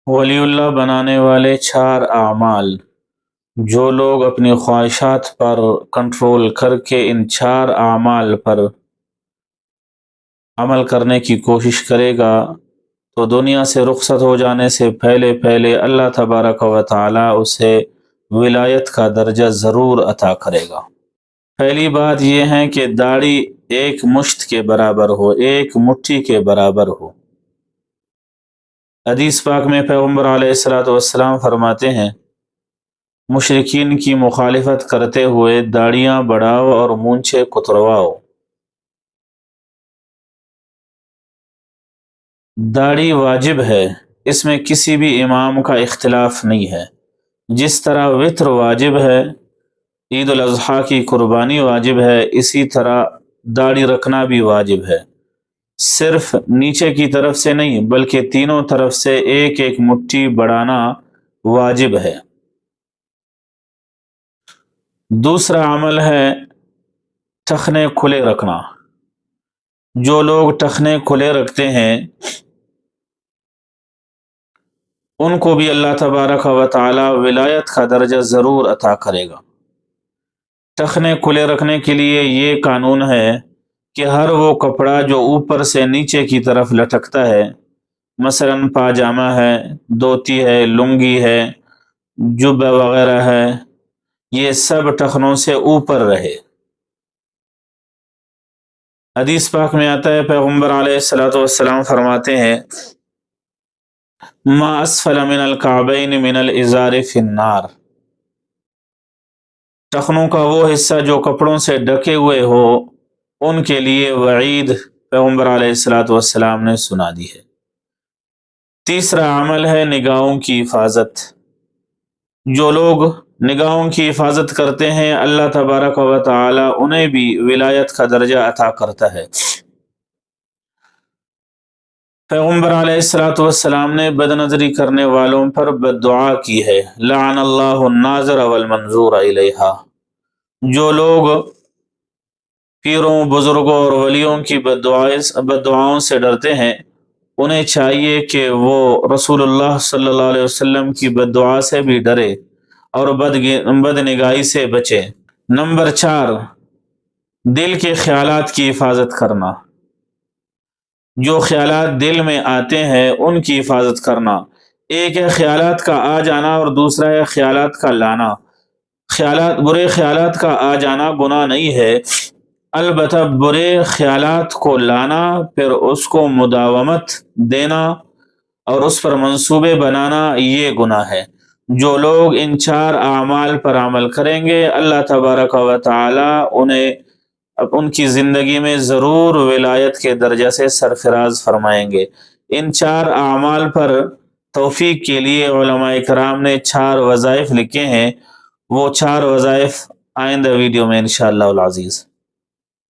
ولی اللہ بنانے والے 4 اعمال۔ جو لوگ اپنی خواہشات پر کنٹرول کر کے ان 4 اعمال پر عمل کرنے کی کوشش کرے گا تو دنیا سے رخصت ہو جانے سے پہلے پہلے اللہ تبارک و تعالی اسے ولایت کا درجہ ضرور عطا کرے گا۔ پہلی بات یہ ہے کہ داڑھی ایک مشت کے برابر ہو، ایک مٹھی کے برابر ہو۔ حدیث پاک میں پیغمبر علیہ السلام فرماتے ہیں، مشرکین کی مخالفت کرتے ہوئے داڑیاں بڑھاؤ اور مونچھیں کترواؤ۔ داڑھی واجب ہے، اس میں کسی بھی امام کا اختلاف نہیں ہے۔ جس طرح وطر واجب ہے، عید الاضحیٰ کی قربانی واجب ہے، اسی طرح داڑھی رکھنا بھی واجب ہے۔ صرف نیچے کی طرف سے نہیں بلکہ تینوں طرف سے ایک ایک مٹھی بڑھانا واجب ہے۔ دوسرا عمل ہے ٹخنے کھلے رکھنا۔ جو لوگ ٹخنے کھلے رکھتے ہیں ان کو بھی اللہ تبارک و تعالی ولایت کا درجہ ضرور عطا کرے گا۔ ٹخنے کھلے رکھنے کے لیے یہ قانون ہے کہ ہر وہ کپڑا جو اوپر سے نیچے کی طرف لٹکتا ہے، مثلا پاجامہ ہے، دھوتی ہے، لنگی ہے، جبہ وغیرہ ہے، یہ سب ٹخنوں سے اوپر رہے۔ حدیث پاک میں آتا ہے، پیغمبر علیہ السلام فرماتے ہیں، ما اسفل من الکعبین من الازار فی النار۔ ٹخنوں کا وہ حصہ جو کپڑوں سے ڈھکے ہوئے ہو ان کے لیے وعید پیغمبر علیہ السلام نے سنا دی ہے۔ تیسرا عمل ہے نگاہوں کی حفاظت۔ جو لوگ نگاہوں کی حفاظت کرتے ہیں اللہ تبارک و تعالی انہیں بھی ولایت کا درجہ عطا کرتا ہے۔ پیغمبر علیہ السلام نے بد نظری کرنے والوں پر بد دعا کی ہے، لعن اللہ الناظر والمنظور الیہا۔ جو لوگ پیروں، بزرگوں اور ولیوں کی بد دعاؤں سے ڈرتے ہیں انہیں چاہیے کہ وہ رسول اللہ صلی اللہ علیہ وسلم کی بد دعا سے بھی ڈرے اور بد نگاہی سے بچے۔ نمبر 4، دل کے خیالات کی حفاظت کرنا۔ جو خیالات دل میں آتے ہیں ان کی حفاظت کرنا۔ ایک ہے خیالات کا آ جانا اور دوسرا ہے خیالات کا لانا۔ برے خیالات کا آ جانا گناہ نہیں ہے، البتہ برے خیالات کو لانا، پھر اس کو مداومت دینا اور اس پر منصوبے بنانا یہ گناہ ہے۔ جو لوگ ان 4 اعمال پر عمل کریں گے اللہ تبارک و تعالی انہیں ان کی زندگی میں ضرور ولایت کے درجہ سے سرفراز فرمائیں گے۔ ان 4 اعمال پر توفیق کے لیے علماء کرام نے 4 وظائف لکھے ہیں، وہ 4 وظائف آئندہ ویڈیو میں انشاءاللہ العزیز